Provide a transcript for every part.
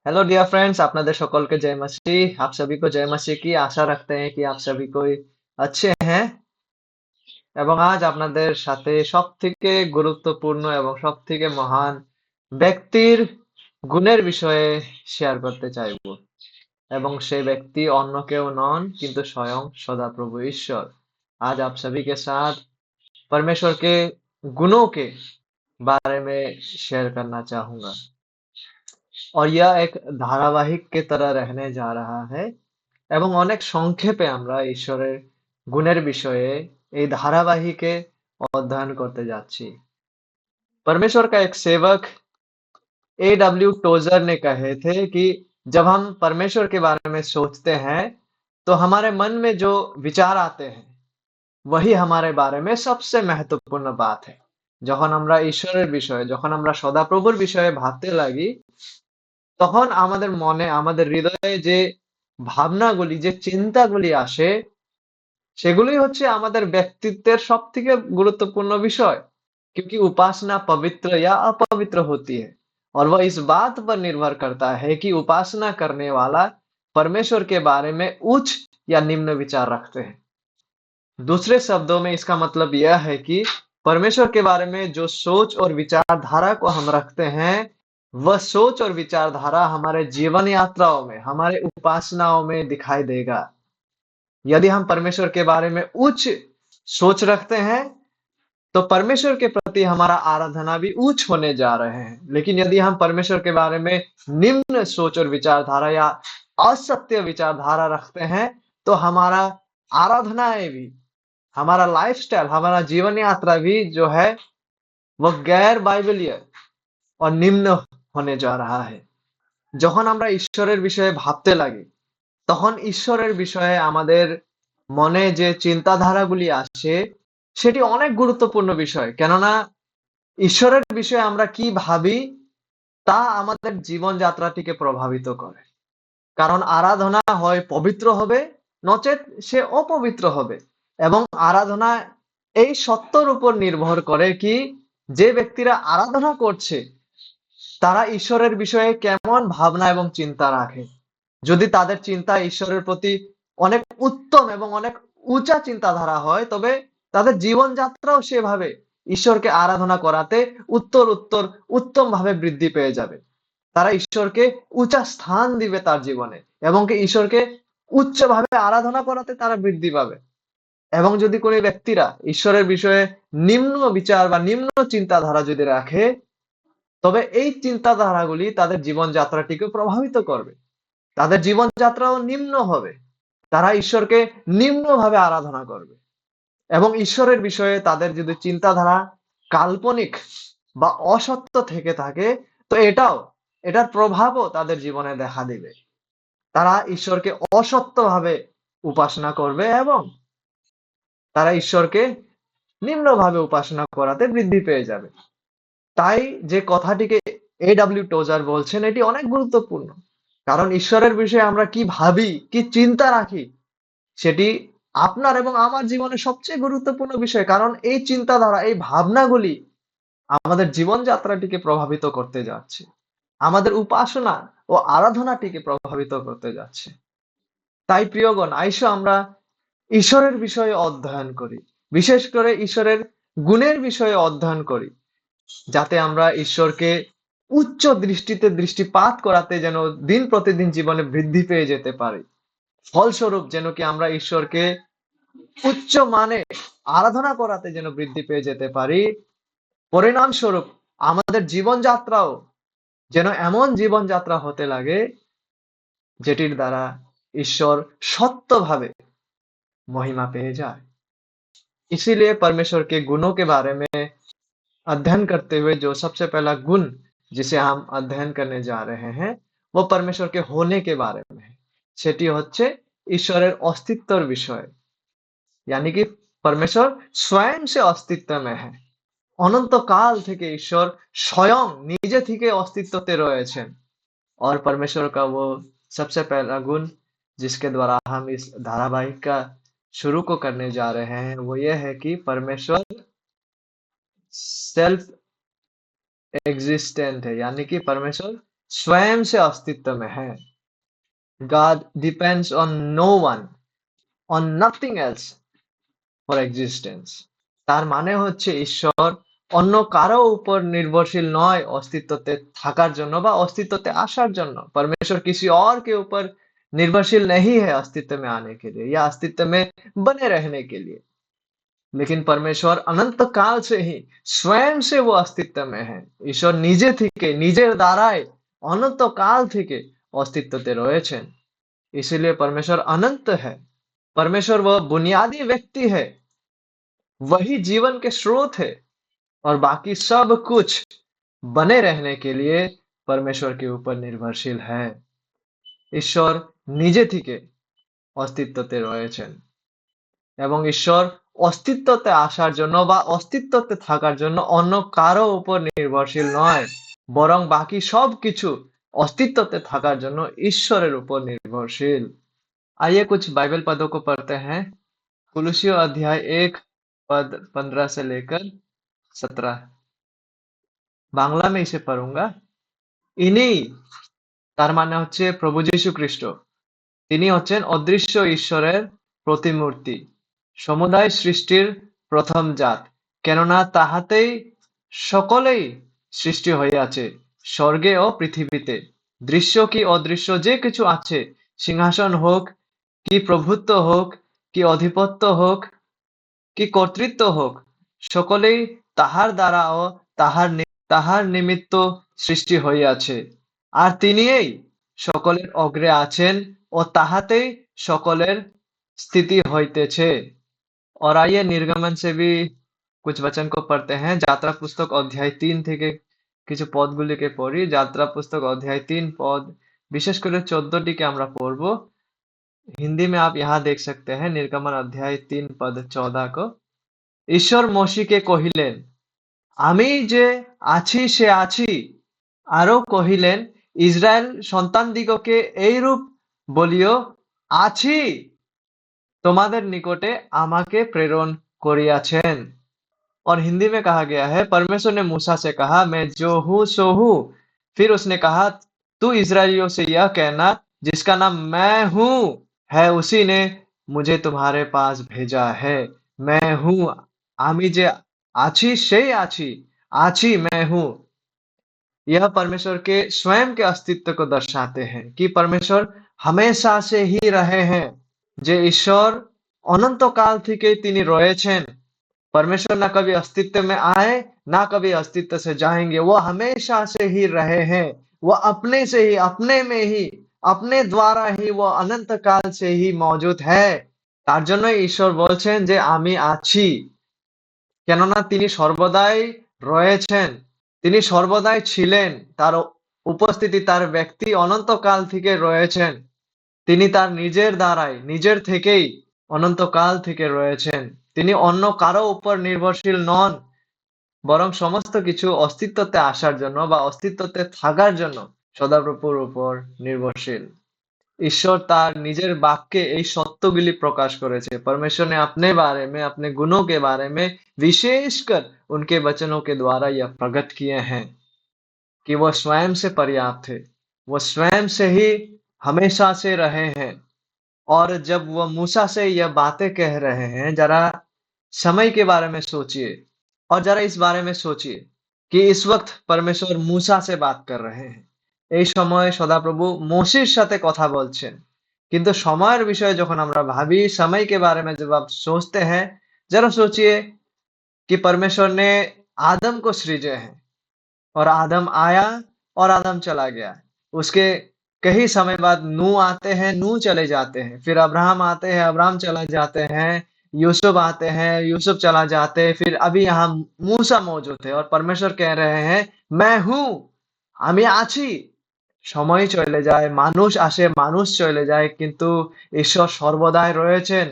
Hello dear friends, আপনাদের সকলকে जय मसीह। आप सभी को जय मसीह की आशा रखते हैं कि आप सभी कोई अच्छे हैं। এবং আজ আপনাদের সাথে সবথেকে গুরুত্বপূর্ণ এবং সবথেকে মহান ব্যক্তির গুণের বিষয়ে শেয়ার করতে চাইবো। এবং সেই ব্যক্তি অন্য কেউ নন কিন্তু स्वयं सदाप्रभु ईश्वर। आज आप सभी के साथ परमेश्वर के गुणों के बारे में शेयर करना चाहूंगा। और यह एक ধারাবাহিক के तरह रहने जा रहा है এবং অনেক সংক্ষেপে আমরা ঈশ্বরের গুণের বিষয়ে এই ধারাবাহিকে অধ্যয়ন করতে যাচ্ছি। परमेश्वर का एक सेवक A.W. टोजर ने कहे थे कि जब हम परमेश्वर के बारे में सोचते हैं तो हमारे मन में जो विचार आते हैं वही हमारे बारे में सबसे महत्वपूर्ण बात है। যখন আমরা ঈশ্বরের বিষয়ে যখন আমরা সদাপ্রভুর বিষয়ে ভাবতে লাগি তখন আমাদের মনে আমাদের হৃদয়ে যে ভাবনাগুলি যে চিন্তাগুলি আসে সেগুলোই হচ্ছে আমাদের ব্যক্তিত্বের সবথেকে गुरुत्वपूर्ण विषय। क्योंकि उपासना पवित्र या अपवित्र होती है और वह इस बात पर निर्भर करता है कि उपासना करने वाला परमेश्वर के बारे में उच्च या निम्न विचार रखते हैं। दूसरे शब्दों में इसका मतलब यह है कि परमेश्वर के बारे में जो सोच और विचारधारा को हम रखते हैं वह सोच और विचारधारा हमारे जीवन यात्राओं में हमारे उपासनाओं में दिखाई देगा। यदि हम परमेश्वर के बारे में उच्च सोच रखते हैं तो परमेश्वर के प्रति हमारा आराधना भी उच्च होने जा रहे हैं। लेकिन यदि हम परमेश्वर के बारे में निम्न सोच और विचारधारा या असत्य विचारधारा रखते हैं तो हमारा आराधनाएं भी हमारा लाइफस्टाइल हमारा जीवन यात्रा भी जो है वह गैर बाइबलीय और निम्न होने जा रहा है। যখন আমরা ঈশ্বরের বিষয়ে ভাবতে লাগি তখন ঈশ্বরের বিষয়ে আমাদের মনে যে চিন্তাধারাগুলি আসে সেটি অনেক গুরুত্বপূর্ণ বিষয়। কেননা ঈশ্বরের বিষয়ে আমরা কি ভাবি তা আমাদের জীবনযাত্রাটিকে প্রভাবিত করে। কারণ আরাধনা হয় পবিত্র হবে নচেৎ সে অপবিত্র হবে। এবং আরাধনা এই সত্যর উপর নির্ভর করে কি যে ব্যক্তিরা আরাধনা করছে তারা ঈশ্বরের বিষয়ে কেমন ভাবনা এবং চিন্তা রাখে। যদি তাদের চিন্তা ঈশ্বরের প্রতি অনেক উত্তম এবং অনেক উঁচা চিন্তাধারা হয় তবে তাদের জীবনযাত্রাও সেভাবে ঈশ্বরকে আরাধনা করাতে উত্তর উত্তম ভাবে বৃদ্ধি পেয়ে যাবে। তারা ঈশ্বরকে উঁচা স্থান দিবে তার জীবনে এবং কি ঈশ্বরকে উচ্চভাবে আরাধনা করাতে তারা বৃদ্ধি পাবে। এবং যদি কোনো ব্যক্তিরা ঈশ্বরের বিষয়ে নিম্ন বিচার বা নিম্ন চিন্তাধারা যদি রাখে তবে এই চিন্তাধারাগুলি তাদের জীবনযাত্রাটিকে প্রভাবিত করবে। তাদের জীবনযাত্রাও নিম্ন হবে। তারা ঈশ্বরকে নিম্নভাবে আরাধনা করবে এবং ঈশ্বরের বিষয়ে তাদের যদি চিন্তাধারা কাল্পনিক বা অসত্য থেকে থাকে তো এটার প্রভাবও তাদের জীবনে দেখা দিবে। তারা ঈশ্বরকে অসত্যভাবে উপাসনা করবে এবং তারা ঈশ্বরকে নিম্নভাবে উপাসনা করাতে বৃদ্ধি পেয়ে যাবে। তাই যে কথাটিকে A.W. টোজার বলছেন এটি অনেক গুরুত্বপূর্ণ। কারণ ঈশ্বরের বিষয়ে আমরা কি ভাবি কি চিন্তা রাখি সেটি আপনার এবং আমার জীবনের সবচেয়ে গুরুত্বপূর্ণ বিষয়। কারণ এই চিন্তাধারা এই ভাবনাগুলি আমাদের জীবনযাত্রাটিকে প্রভাবিত করতে যাচ্ছে, আমাদের উপাসনা ও আরাধনাটিকে প্রভাবিত করতে যাচ্ছে। তাই প্রিয়গণ আইসো আমরা ঈশ্বরের বিষয়ে অধ্যয়ন করি, বিশেষ করে ঈশ্বরের গুণের বিষয়ে অধ্যয়ন করি যাতে আমরা ঈশ্বরকে উচ্চ দৃষ্টিতে দৃষ্টিপাত করাতে যেন দিন প্রতিদিন জীবনে বৃদ্ধি পেয়ে যেতে পারি। ফলস্বরূপ যেন কি আমরা ঈশ্বরকে উচ্চ মানে আরাধনা করাতে যেন বৃদ্ধি পেয়ে যেতে পারি। পরিণামস্বরূপ আমাদের জীবনযাত্রাও যেন এমন জীবনযাত্রা হতে লাগে যেটির দ্বারা ঈশ্বর সত্যভাবে महिमा पेय जाए। इसीलिए परमेश्वर के गुणों के बारे में अध्ययन करते हुए जो सबसे पहला गुण जिसे हम अध्ययन करने जा रहे हैं वो परमेश्वर के होने के बारे में है। সেটি হচ্ছে ঈশ্বরের অস্তিত্বের বিষয়। यानी कि परमेश्वर स्वयं से अस्तित्व में है। অনন্তকাল থেকে ঈশ্বর স্বয়ং নিজে থেকে অস্তিত্বতে রয়েছেন। और परमेश्वर का वो सबसे पहला गुण जिसके द्वारा हम इस धारावाहिक का शुरू को करने जा रहे हैं वो ये है कि परमेश्वर सेल्फ एग्जिस्टेंट है। यानी कि परमेश्वर स्वयं से अस्तित्व में है। God depends on no one, on nothing else for existence. তার মানে হচ্ছে ঈশ্বর অন্য কারো উপর নির্ভরশীল নয় अस्तित्वতে থাকার জন্য বা अस्तित्वতে आसार জন্য। परमेश्वर किसी और के ऊपर निर्भरशील नहीं है अस्तित्व में आने के लिए या अस्तित्व में बने रहने के लिए। लेकिन परमेश्वर अनंत काल से ही स्वयं से वो अस्तित्व में है। ঈশ্বর নিজে থেকে নিজের দ্বারাই অনন্ত কাল থেকে अस्तित्वতে রয়েছেন। इसीलिए परमेश्वर अनंत है। परमेश्वर वह बुनियादी व्यक्ति है, वही जीवन के स्रोत है और बाकी सब कुछ बने रहने के लिए परमेश्वर के ऊपर निर्भरशील है। ঈশ্বর নিজে থেকে अस्तित्वতে রয়েছেন এবং ঈশ্বর अस्तित्वতে আসার জন্য বা अस्तित्वতে থাকার জন্য অন্য কারো উপর নির্ভরশীল নয়, বরং বাকি সবকিছু अस्तित्वতে থাকার জন্য ঈশ্বরের উপর নির্ভরশীল। आइए कुछ बाइबल पदों को पढ़ते हैं। कुलुसियों अध्याय 1 पद 15 से लेकर 17। বাংলা में इसे पढ़ूंगा। ইনি তার মানে হচ্ছে প্রভু যীশু খ্রিস্ট। তিনি হচ্ছেন অদৃশ্য ঈশ্বরের প্রতিমূর্তি, সমুদয় সৃষ্টির প্রথম জাত। কেননা তাহাতেই সকলেই সৃষ্টি হইয়াছে, স্বর্গে ও পৃথিবীতে, দৃশ্য কি অদৃশ্য যে কিছু আছে, সিংহাসন হোক কি প্রভুত্ব হোক কি অধিপত্য হোক কি কর্তৃত্ব হোক, সকলেই তাহার দ্বারা ও তাহার নিমিত্ত সৃষ্টি হইয়াছে। আর তিনিই সকলের অগ্রে আছেন ও তাহাতেই সকলের স্থিতি হইতেছে। और आइए निर्गमन से भी कुछ वचन को पढ़ते हैं। যাত্রা পুস্তক অধ্যায় 3 থেকে কিছু পদগুলিকে পড়ি। যাত্রা पुस्तक अध्याय 3 पद विशेष করে 14টিকে আমরা পড়ব। हिंदी में आप यहाँ देख सकते हैं निर्गमन अध्याय 3 पद 14 को। ঈশ্বর মশিকে কহিলেন, আমি যে আছি সে আছি। আরো কহিলেন, ইসরায়েল সন্তানদিগকে এইরূপ বলিও, আছি তোমাদের নিকটে আমাকে প্রেরণ করিয়াছেন। और हिंदी में कहा गया है, परमेश्वर ने मूसा से कहा, मैं जो हूँ सो हूँ। फिर उसने कहा, तू इस्राएलियों से यह कहना, जिसका नाम मैं हूँ है, उसी ने मुझे तुम्हारे पास भेजा है। मैं हूँ, आमी जे आछी से आछी, आछी मैं हूँ। यह परमेश्वर के स्वयं के अस्तित्व को दर्शाते हैं कि परमेश्वर हमेशा से ही रहे हैं। যে ঈশ্বর অনন্তকাল থেকে তিনি রয়েছেন। परमेश्वर ना कभी अस्तित्व में आए ना कभी अस्तित्व से जाएंगे, वो हमेशा से ही रहे हैं। वो अपने से ही, अपने में ही, अपने द्वारा ही वो अनंत काल से ही मौजूद है। তার জন্যই ঈশ্বর বলছেন যে আমি আছি, কেননা তিনি সর্বদাই রয়েছেন, তিনি সর্বদাই ছিলেন, তার উপস্থিতি, তার ব্যক্তি অনন্তকাল থেকে রয়েছেন। তিনি তার নিজের দ্বারাই, নিজের থেকেই অনন্তকাল থেকে রয়েছেন। তিনি অন্য কারো উপর নির্ভরশীল নন, বরং সমস্ত কিছু अस्तित्वতে আসার জন্য বা अस्तित्वতে থাকার জন্য সদাপ্রভুর উপর নির্ভরশীল। ঈশ্বর তার নিজের বাক্যে এই সত্যগুলি প্রকাশ করেছে। परमेश्वर ने अपने बारे में, अपने गुणों के बारे में विशेषकर उनके वचनों के द्वारा यह प्रकट किए हैं कि वह स्वयं से पर्याप्त है, वह स्वयं से ही हमेशा से रहे हैं। और जब वह मूसा से यह बातें कह रहे हैं, जरा समय के बारे में सोचिए और जरा इस बारे में सोचिए कि इस वक्त परमेश्वर मूसा से बात कर रहे हैं। এই সময় সদাপ্রভু মোশির সাথে কথা বলছেন। কিন্তু সময়ের বিষয়ে যখন আমরা ভাবি, समय के बारे में जब आप सोचते हैं, जरा सोचिए कि परमेश्वर ने आदम को सृजे हैं और आदम आया और आदम चला गया। उसके कई समय बाद नूह आते हैं, नूह चले जाते हैं, फिर अब्राहम आते हैं, अब्राहम चला जाते हैं, यूसुफ आते हैं, यूसुफ चला जाते हैं, फिर अभी यहाँ मूसा मौजूद है और परमेश्वर कह रहे हैं मैं हूँ, আমি আছি। সময় চলে যায়, মানুষ আসে, মানুষ চলে যায়, কিন্তু ঈশ্বর সর্বদাই রয়েছেন।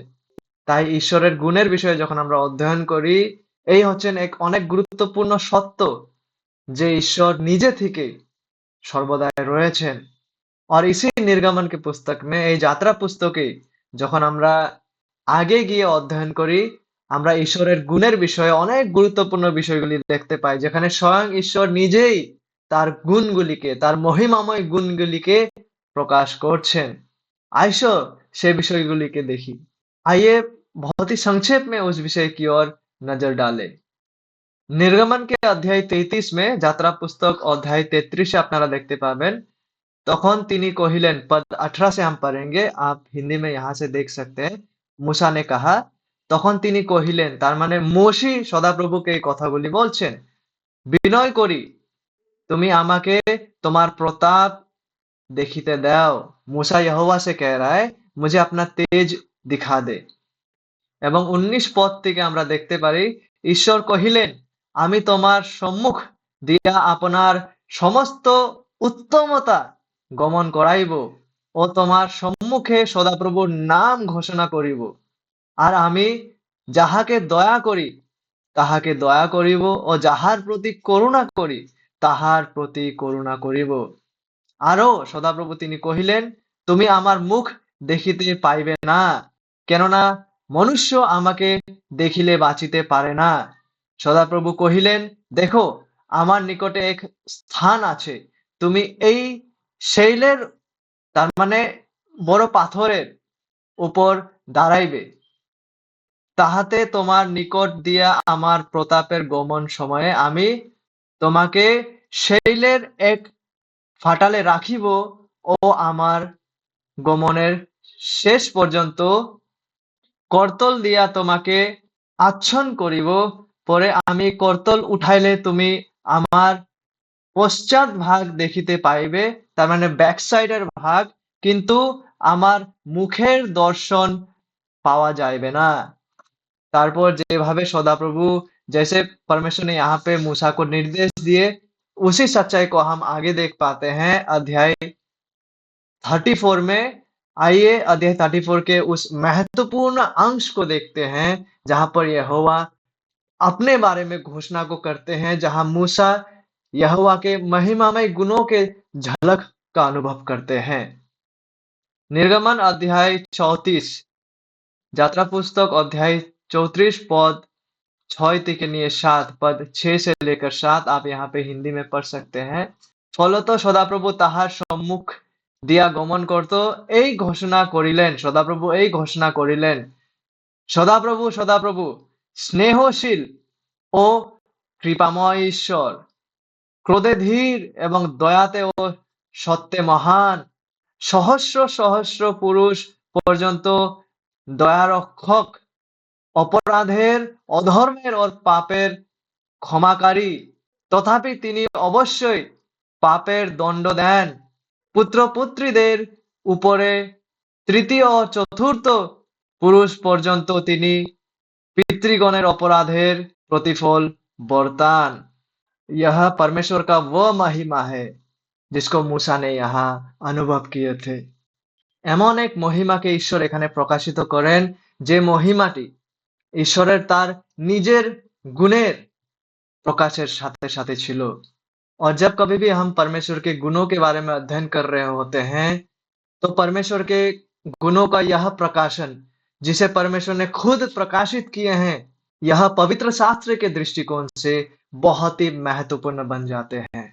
তাই ঈশ্বরের গুণের বিষয়ে যখন আমরা অধ্যয়ন করি, এই হচ্ছেন এক অনেক গুরুত্বপূর্ণ সত্য যে ঈশ্বর নিজে থেকেই সর্বদাই রয়েছেন। और इसी निर्गमन के पुस्तक में, এই যাত্রা পুস্তকে যখন আমরা আগে গিয়ে অধ্যয়ন করি, আমরা ঈশ্বরের গুণের বিষয়ে অনেক গুরুত্বপূর্ণ বিষয়গুলি দেখতে পাই, যেখানে স্বয়ং ঈশ্বর নিজেই তার গুণগুলিকে, তার মহিমাময় গুণগুলিকে प्रकाश করছেন। आइसो से বিষয়গুলিকে দেখি। आइए बहुत ही संक्षेप में उस विषय की ओर नजर डालें। निर्गमन के अध्याय 33 में যাত্রা পুস্তক অধ্যায় 33 এ আপনারা দেখতে পাবেন তখন তিনি কহিলেন पद 18 से हम पढ़ेंगे आप हिंदी में यहाँ से देख सकते हैं मूसा ने कहा তখন তিনি কহিলেন তার মানে মোশি সদাপ্রভুকে এই কথাগুলি বলছেন বিনয় করি তুমি আমাকে তোমার প্রতাপ দেখিতে দাও मूसा यहोवा से कह रहा है मुझे अपना तेज दिखा दे এবং 19 পদ থেকে আমরা দেখতে পারি ঈশ্বর কহিলেন আমি তোমার সম্মুখ দিয়া আপনার সমস্ত উত্তমতা গমন করাইব ও তোমার সম্মুখে সদাপ্রভুর নাম ঘোষণা করিব আর আমি যাহাকে দয়া করি তাহাকে দয়া করিব ও যাহার প্রতি করুণা করি তাহার প্রতি করুণা করিব আরো সদাপ্রভু তিনি কহিলেন তুমি আমার মুখ দেখিতে পাইবে না কেননা মনুষ্য আমাকে দেখিলে বাঁচিতে পারে না সদাপ্রভু কহিলেন দেখো আমার নিকটে এক স্থান আছে তুমি এই শৈলের তার মানে বড় পাথরের উপর দাঁড়াইবে তাহাতে তোমার নিকট দিয়া আমার প্রতাপের গমন সময়ে আমি তোমাকে শৈলের এক ফাটালে রাখিব ও আমার গমনের শেষ পর্যন্ত করতল দিয়া তোমাকে আচ্ছন্ন করিব পরে আমি করতল উঠাইলে তুমি আমার পশ্চাৎ ভাগ দেখিতে পাইবে তার মানে ব্যাক সাইডের ভাগ কিন্তু আমার মুখের দর্শন पावा जाएगा ना तारपर जेभावे सदाप्रभु जैसे परमेश्वर ने यहाँ पे मूसा को निर्देश दिए उसी सच्चाई को हम आगे देख पाते हैं अध्याय 34 में आइए अध्याय 34 के उस महत्वपूर्ण अंश को देखते हैं जहां पर यहोवा अपने बारे में घोषणा को करते हैं जहां मूसा यहोवा के महिमामय गुणों के झलक का अनुभव करते हैं निर्गमन अध्याय 34 যাত্রা पुस्तक अध्याय 34 पद 6 থেকে নিয়ে 7 पद 6 से लेकर 7 आप यहाँ पे हिंदी में पढ़ सकते हैं ফলত সদাপ্রভু তাহার সম্মুখ দিয়া গমন করত এই ঘোষণা করিলেন সদাপ্রভু এই ঘোষণা করিলেন সদাপ্রভু সদাপ্রভু স্নেহশীল ও কৃপাময় ঈশ্বর ক্রোধে ধীর এবং দয়াতে ও সত্যে মহান সহস্র সহস্র পুরুষ পর্যন্ত দয়ারক্ষক অপরাধের অধর্মের ও পাপের ক্ষমাকারী তথাপি তিনি অবশ্যই পাপের দণ্ড দেন পুত্র পুত্রীদের উপরে তৃতীয় ও চতুর্থ পুরুষ পর্যন্ত তিনি পিতৃগণের অপরাধের प्रतिफल बरतान यह परमेश्वर का वो महिमा है जिसको मूसा ने यहाँ अनुभव किए थे এমন এক মহিমাকে ঈশ্বর এখানে প্রকাশিত করেন যে মহিমাটি ঈশ্বরের তার নিজের গুণের प्रकाशेर साथे साथे छिलो और जब कभी भी हम परमेश्वर के गुणों के बारे में अध्ययन कर रहे होते हैं तो परमेश्वर के गुणों का यह प्रकाशन जिसे परमेश्वर ने खुद प्रकाशित किए हैं यह पवित्र शास्त्र के दृष्टिकोण से बहुत ही महत्वपूर्ण बन जाते हैं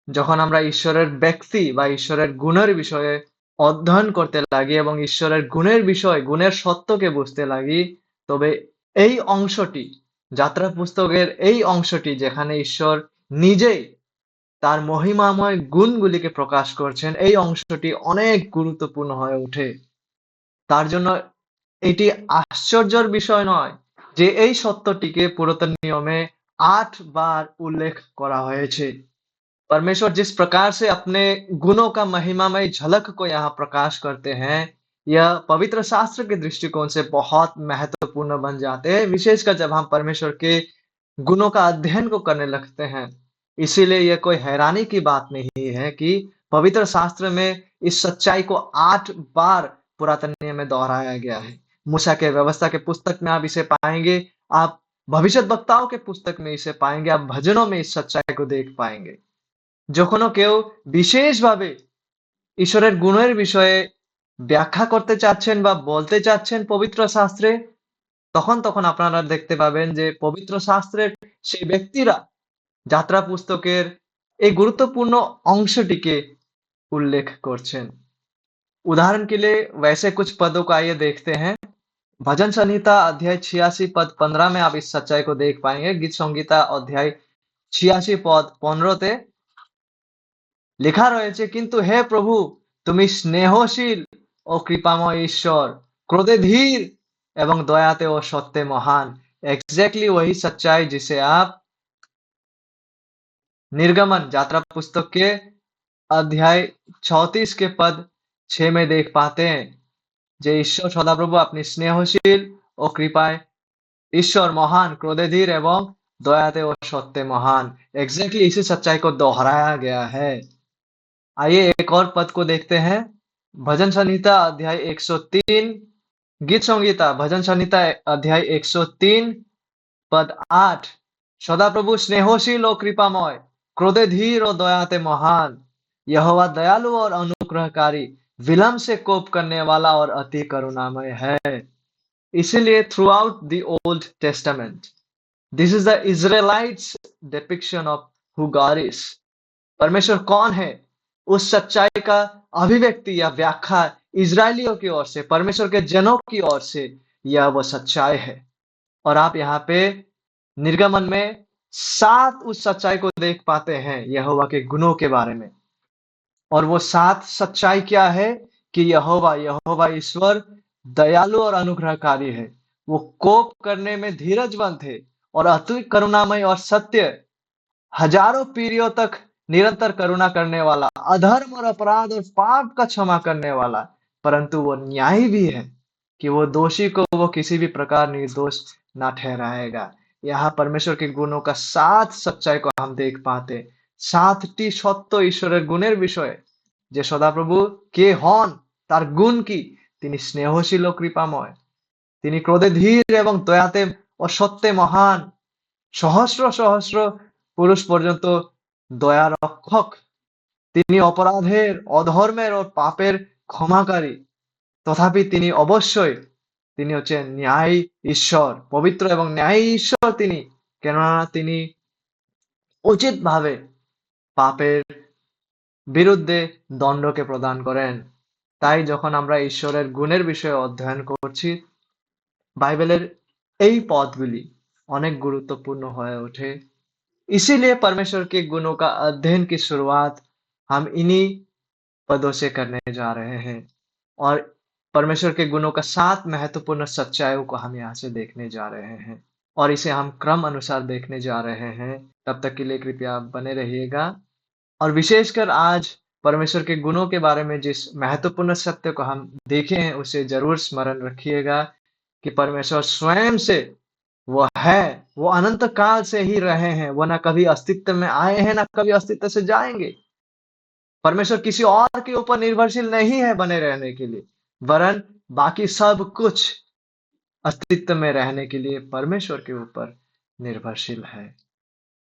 যখন আমরা ঈশ্বরের ব্যক্তি বা ঈশ্বরের গুণের বিষয়ে অধ্যয়ন করতে লাগি এবং ঈশ্বরের গুণের বিষয় গুণের সত্যকে বুঝতে লাগি তবে এই অংশটি যাত্রা পুস্তকের এই অংশটি যেখানে ঈশ্বর নিজেই তার মহিমাময় গুণগুলিকে প্রকাশ করছেন এই অংশটি অনেক গুরুত্বপূর্ণ হয়ে ওঠে তার জন্য এটি আশ্চর্যের বিষয় নয় যে এই সত্যটিকে পুরাতন নিয়মে 8 बार उल्लेख करा হয়েছে परमेश्वर जिस प्रकार से अपने गुणों का महिमामय झलक को यहाँ प्रकाश करते हैं यह पवित्र शास्त्र के दृष्टिकोण से बहुत महत्वपूर्ण बन जाते हैं विशेषकर जब हम परमेश्वर के गुणों का अध्ययन को करने लगते हैं इसीलिए यह कोई हैरानी की बात नहीं है कि पवित्र शास्त्र में इस सच्चाई को 8 बार पुरातन नियम में दोहराया गया है मूसा के व्यवस्था के पुस्तक में आप इसे पाएंगे आप भविष्यद्वक्ताओं के पुस्तक में इसे पाएंगे आप भजनों में इस सच्चाई को देख पाएंगे যখনও কেউ বিশেষভাবে ঈশ্বরের গুণের বিষয়ে ব্যাখ্যা করতে চাচ্ছেন বা বলতে চাচ্ছেন পবিত্র শাস্ত্রে তখন আপনারা দেখতে পাবেন যে পবিত্র শাস্ত্রের সেই ব্যক্তিরা যাত্রা পুস্তকের এই গুরুত্বপূর্ণ অংশটিকে उल्लेख করছেন। उदाहरण के लिए वैसे कुछ पदों को आइए देखते हैं। भजन संहिता अध्याय 86 पद 15 में आप इस सच्चाई को देख पाएंगे। गीत संहिता अध्याय 86 পদ 15তে লেখা রয়েছে, কিন্তু হে প্রভু তুমি স্নেহশীল ও কৃপাময় ঈশ্বর, ক্রোধে ধীর এবং দয়াতে ও সত্যে মহান। एग्जैक्टली वही सच्चाई जिसे आप निर्गमन यात्रा पुस्तक के अध्याय 34 के पद 6 में देख पाते हैं। যে ঈশ্বর সদাপ্রভু আপনি স্নেহশীল ও কৃপায় ईश्वर महान, क्रोधे धीर एवं दयाते और सत्य महान। एग्जैक्टली इसी सच्चाई को दोहराया गया है। आइए एक और पद को देखते हैं। भजन संहिता अध्याय 103, गीत संहिता भजन संहिता अध्याय 103 पद 8। सदाप्रभु स्नेहशील और कृपामय, क्रोधे धीर और दयाते महान। यहोवा दयालु और अनुग्रहकारी, विलंब से कोप करने वाला और अति करुणामय है। इसीलिए throughout the Old Testament this is the Israelites depiction of who God is. परमेश्वर कौन है, उस सच्चाई का अभिव्यक्ति या व्याख्या इजरायलियों की ओर से, परमेश्वर के जनों की ओर से यह वो सच्चाई है। और आप यहाँ पे निर्गमन में 7 उस सच्चाई को देख पाते हैं यहोवा के गुणों के बारे में। और वो 7 सच्चाई क्या है कि यहोवा ईश्वर दयालु और अनुग्रहकारी है। वो कोप करने में धीरजवंत है और अति करुणामय और सत्य, हजारों पीढ़ियों तक निरंतर करुणा करने वाला, अधर्म और अपराध और पाप का क्षमा करने वाला। परंतु वो न्यायी भी है कि वो दोषी को वो किसी भी प्रकार निर्दोष ना ठहराएगा। यहाँ परमेश्वर के गुणों का 7 सच्चाई को हम देख पाते। 7টি সত্য ঈশ্বরের গুণের বিষয়ে যে সদাপ্রভু কে হন, তার গুণ কি? তিনি স্নেহশীল ও কৃপাময়, তিনি ক্রোধে ধীর এবং দয়াতে ও সত্যে মহান, সহস্র সহস্র পুরুষ পর্যন্ত দয়া রক্ষক, তিনি অপরাধের, অধর্মের ও পাপের ক্ষমাকারী। তথাপি তিনি অবশ্যই তিনি হচ্ছেন ন্যায়ী ঈশ্বর, পবিত্র এবং ন্যায়ী ঈশ্বর তিনি, কেননা তিনি উচিত ভাবে পাপের বিরুদ্ধে দণ্ডকে প্রদান করেন। তাই যখন আমরা ঈশ্বরের গুণের বিষয়ে অধ্যয়ন করছি, বাইবেলের এই পদগুলি অনেক গুরুত্বপূর্ণ হয়ে ওঠে। इसीलिए परमेश्वर के गुणों का अध्ययन की शुरुआत हम इन्हीं पदों से करने जा रहे हैं। और परमेश्वर के गुणों का 7 महत्वपूर्ण सच्चाइयों को हम यहाँ से देखने जा रहे हैं और इसे हम क्रम अनुसार देखने जा रहे हैं। तब तक के लिए कृपया आप बने रहिएगा। और विशेषकर आज परमेश्वर के गुणों के बारे में जिस महत्वपूर्ण सत्य को हम देखे हैं उसे जरूर स्मरण रखिएगा कि परमेश्वर स्वयं से वो है, वो अनंत काल से ही रहे हैं, वो ना कभी अस्तित्व में आए हैं, ना कभी अस्तित्व से जाएंगे। परमेश्वर किसी और के ऊपर निर्भरशील नहीं है बने रहने के लिए, वरन बाकी सब कुछ अस्तित्व में रहने के लिए परमेश्वर के ऊपर निर्भरशील है।